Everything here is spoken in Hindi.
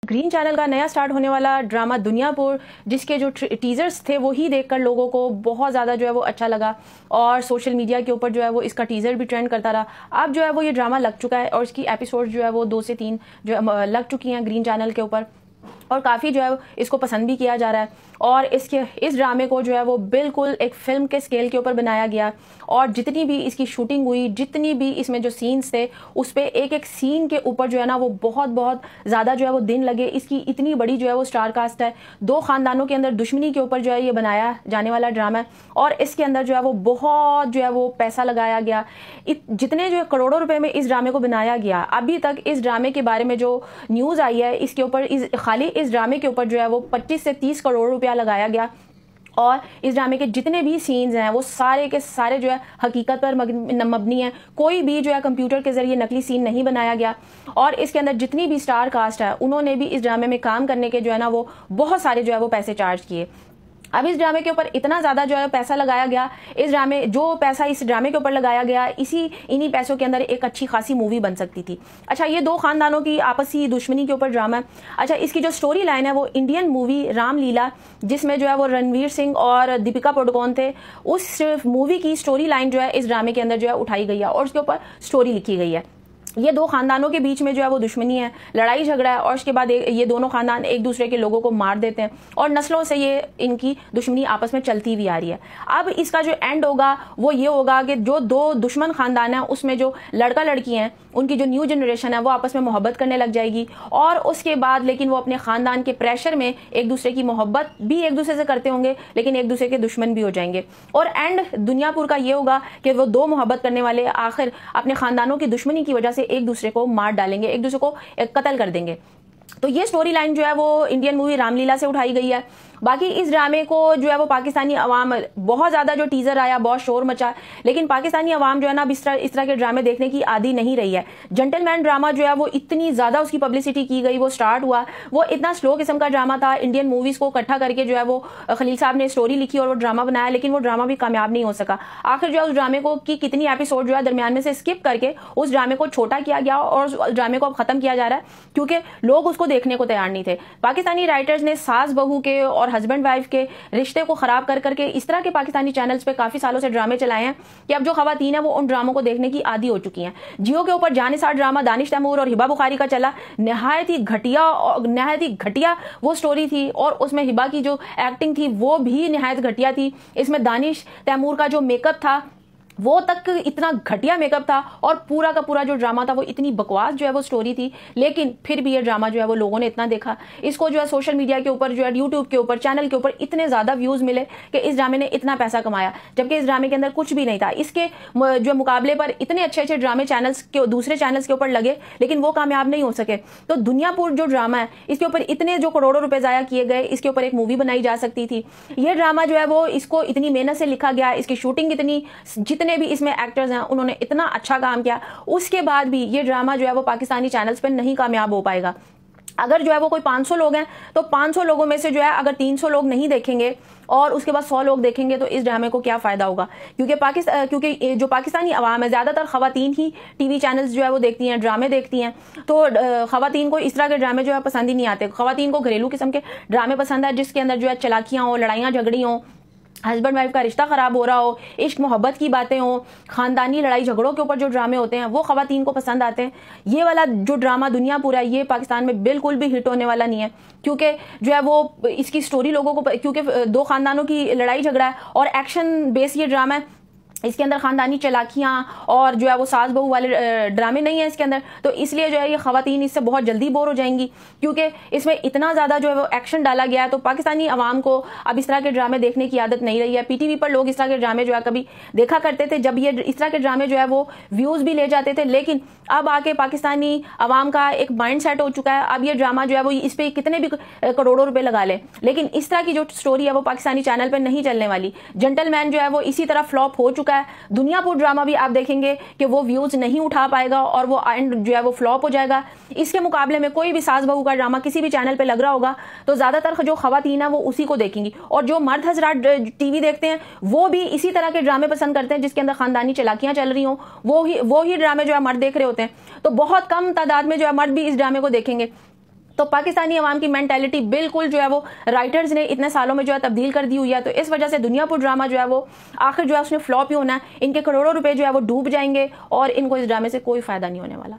ग्रीन चैनल का नया स्टार्ट होने वाला ड्रामा दुनियापुर, जिसके जो टीजर्स थे वो ही देखकर लोगों को बहुत ज़्यादा जो है वो अच्छा लगा और सोशल मीडिया के ऊपर जो है वो इसका टीजर भी ट्रेंड करता रहा। अब जो है वो ये ड्रामा लग चुका है और इसकी एपिसोड जो है वो 2 से 3 जो है लग चुकी हैं ग्रीन चैनल के ऊपर और काफ़ी जो है इसको पसंद भी किया जा रहा है। और इस ड्रामे को जो है वो बिल्कुल एक फिल्म के स्केल के ऊपर बनाया गया और जितनी भी इसकी शूटिंग हुई, जितनी भी इसमें जो सीन्स थे, उस पर एक एक सीन के ऊपर जो है ना वो बहुत बहुत ज़्यादा जो है वो दिन लगे। इसकी इतनी बड़ी जो है वो स्टार कास्ट है। 2 खानदानों के अंदर दुश्मनी के ऊपर जो है ये बनाया जाने वाला ड्रामा है और इसके अंदर जो है वो बहुत जो है वो पैसा लगाया गया। जितने जो है करोड़ों रुपए में इस ड्रामे को बनाया गया, अभी तक इस ड्रामे के बारे में जो न्यूज़ आई है इसके ऊपर खाली इस ड्रामे के ऊपर जो है वो 25 से 30 करोड़ रुपया लगाया गया और इस ड्रामे के जितने भी सीन्स हैं वो सारे के सारे जो है हकीकत पर मबनी है। कोई भी जो है कंप्यूटर के जरिए नकली सीन नहीं बनाया गया और इसके अंदर जितनी भी स्टार कास्ट है उन्होंने भी इस ड्रामे में काम करने के जो है ना वो बहुत सारे जो है वो पैसे चार्ज किए। अब इस ड्रामे के ऊपर इतना ज़्यादा जो है पैसा लगाया गया, जो पैसा इस ड्रामे के ऊपर लगाया गया इन्हीं पैसों के अंदर एक अच्छी खासी मूवी बन सकती थी। अच्छा, ये 2 खानदानों की आपसी दुश्मनी के ऊपर ड्रामा है। अच्छा, इसकी जो स्टोरी लाइन है वो इंडियन मूवी रामलीला, जिसमें जो है वो रणवीर सिंह और दीपिका पादुकोण थे, उस मूवी की स्टोरी लाइन जो है इस ड्रामे के अंदर जो है उठाई गई है और उसके ऊपर स्टोरी लिखी गई है। ये 2 खानदानों के बीच में जो है वो दुश्मनी है, लड़ाई झगड़ा है और उसके बाद ये दोनों खानदान एक दूसरे के लोगों को मार देते हैं और नस्लों से ये इनकी दुश्मनी आपस में चलती हुई आ रही है। अब इसका जो एंड होगा वो ये होगा कि जो 2 दुश्मन खानदान है उसमें जो लड़का लड़की हैं, उनकी जो न्यू जनरेशन है वो आपस में मोहब्बत करने लग जाएगी और उसके बाद लेकिन वो अपने खानदान के प्रेशर में एक दूसरे की मोहब्बत भी एक दूसरे से करते होंगे लेकिन एक दूसरे के दुश्मन भी हो जाएंगे और एंड दुनियापुर का ये होगा कि वो 2 मोहब्बत करने वाले आखिर अपने खानदानों की दुश्मनी की वजह से एक दूसरे को मार डालेंगे, एक दूसरे को कत्ल कर देंगे। तो ये स्टोरी लाइन जो है वो इंडियन मूवी रामलीला से उठाई गई है। बाकी इस ड्रामे को जो है वो पाकिस्तानी अवाम, बहुत ज़्यादा जो टीज़र आया बहुत शोर मचा, लेकिन पाकिस्तानी अवाम जो है ना अब इस तरह के ड्रामे देखने की आदी नहीं रही है। जेंटलमैन ड्रामा जो है वो इतनी ज़्यादा उसकी पब्लिसिटी की गई, वो स्टार्ट हुआ, वो इतना स्लो किस्म का ड्रामा था। इंडियन मूवीज़ को इकट्ठा करके जो है वो खलील साहब ने स्टोरी लिखी और वो ड्रामा बनाया, लेकिन वो ड्रामा भी कामयाब नहीं हो सका। आखिर जो है उस ड्रामे को की कितनी एपिसोड जो है दरमियान में से स्किप करके उस ड्रामे को छोटा किया गया और उस ड्रामे को अब ख़त्म किया जा रहा है क्योंकि लोग उसको देखने को तैयार नहीं थे। पाकिस्तानी राइटर्स ने सास बहू के और हस्बैंड वाइफ के रिश्ते को खराब कर करके इस तरह के पाकिस्तानी चैनल्स पे काफी सालों से ड्रामे चलाए हैं कि अब जो खवातीन है वो उन ड्रामों को देखने की आदी हो चुकी हैं। जियो के ऊपर जानिसार ड्रामा दानिश तैमूर और हिबा बुखारी का चला, नहायत ही घटिया वो स्टोरी थी और उसमें हिबा की जो एक्टिंग थी वो भी नहायत घटिया थी। इसमें दानिश तैमूर का जो मेकअप था वो तक इतना घटिया मेकअप था और पूरा का पूरा जो ड्रामा था वो इतनी बकवास जो है वो स्टोरी थी, लेकिन फिर भी ये ड्रामा जो है वो लोगों ने इतना देखा, इसको जो है सोशल मीडिया के ऊपर जो है यूट्यूब के ऊपर चैनल के ऊपर इतने ज़्यादा व्यूज़ मिले कि इस ड्रामे ने इतना पैसा कमाया, जबकि इस ड्रामे के अंदर कुछ भी नहीं था। इसके जो मुकाबले पर इतने अच्छे अच्छे ड्रामे चैनल्स के दूसरे चैनल्स के ऊपर लगे लेकिन वो कामयाब नहीं हो सके। तो दुनियापुर जो ड्रामा है इसके ऊपर इतने जो करोड़ों रुपए ज़ाया किए गए, इसके ऊपर एक मूवी बनाई जा सकती थी। ये ड्रामा जो है वो इसको इतनी मेहनत से लिखा गया, इसकी शूटिंग इतनी, जितने भी इसमें एक्टर्स हैं उन्होंने इतना अच्छा काम किया, उसके बाद भी ये ड्रामा जो है वो पाकिस्तानी चैनल्स पे नहीं कामयाब हो पाएगा। अगर जो है वो कोई 500 लोग हैं तो 500 लोगों में से जो है अगर 300 लोग नहीं देखेंगे और उसके बाद 100 लोग देखेंगे तो इस ड्रामे को क्या फ़ायदा होगा? क्योंकि जो पाकिस्तानी अवाम है, ज़्यादातर ख़वातीन ही टीवी चैनल्स जो है वो देखती हैं, ड्रामे देखती हैं, तो ख़वातीन को इस तरह के ड्रामे जो है पसंद ही नहीं आते। ख़वातीन को घरेलू किस्म के ड्रामे पसंद है जिसके अंदर जो है चलाकियाँ हो, लड़ाइयाँ झगड़ी हों, हस्बैंड वाइफ का रिश्ता खराब हो रहा हो, इश्क मोहब्बत की बातें हो, खानदानी लड़ाई झगड़ों के ऊपर जो ड्रामे होते हैं वो खवातीन को पसंद आते हैं। ये वाला जो ड्रामा दुनिया पूरा ये पाकिस्तान में बिल्कुल भी हिट होने वाला नहीं है क्योंकि जो है वो इसकी स्टोरी लोगों को, क्योंकि 2 खानदानों की लड़ाई झगड़ा है और एक्शन बेस ये ड्रामा है, इसके अंदर खानदानी चलाकियाँ और जो है वो सास बहू वाले ड्रामे नहीं है इसके अंदर, तो इसलिए जो है ये खवातीन इससे बहुत जल्दी बोर हो जाएंगी क्योंकि इसमें इतना ज़्यादा जो है वो एक्शन डाला गया है। तो पाकिस्तानी अवाम को अब इस तरह के ड्रामे देखने की आदत नहीं रही है। पीटीवी पर लोग इस तरह के ड्रामे जो है कभी देखा करते थे जब ये इस तरह के ड्रामे जो है वो व्यूज़ भी ले जाते थे, लेकिन अब आके पाकिस्तानी अवाम का एक माइंड सेट हो चुका है। अब ये ड्रामा जो है वो इस पर कितने भी करोड़ों रुपये लगा ले, लेकिन इस तरह की जो स्टोरी है वो पाकिस्तानी चैनल पर नहीं चलने वाली। जेंटलमैन जो है वो इसी तरह फ्लॉप हो चुका है। दुनियापुर ड्रामा भी आप देखेंगे कि वो व्यूज नहीं उठा पाएगा और वो एंड जो है वो फ्लॉप हो जाएगा। इसके मुकाबले में कोई भी सास बहू का ड्रामा किसी भी चैनल पे लग रहा होगा तो ज्यादातर जो खवातीन है वो उसी को देखेंगी, और जो मर्द हजरात टीवी देखते हैं वो भी इसी तरह के ड्रामे पसंद करते हैं जिसके अंदर खानदानी चलाकियां चल रही हों। वो ही ड्रामे जो है मर्द देख रहे होते हैं। तो बहुत कम तादाद में जो है मर्द भी इस ड्रामे को देखेंगे। तो पाकिस्तानी अवाम की मेंटालिटी बिल्कुल जो है वो राइटर्स ने इतने सालों में जो है तब्दील कर दी हुई है। तो इस वजह से दुनियापुर ड्रामा जो है वो आखिर जो है उसने फ्लॉप ही होना है। इनके करोड़ों रुपए जो है वो डूब जाएंगे और इनको इस ड्रामे से कोई फायदा नहीं होने वाला।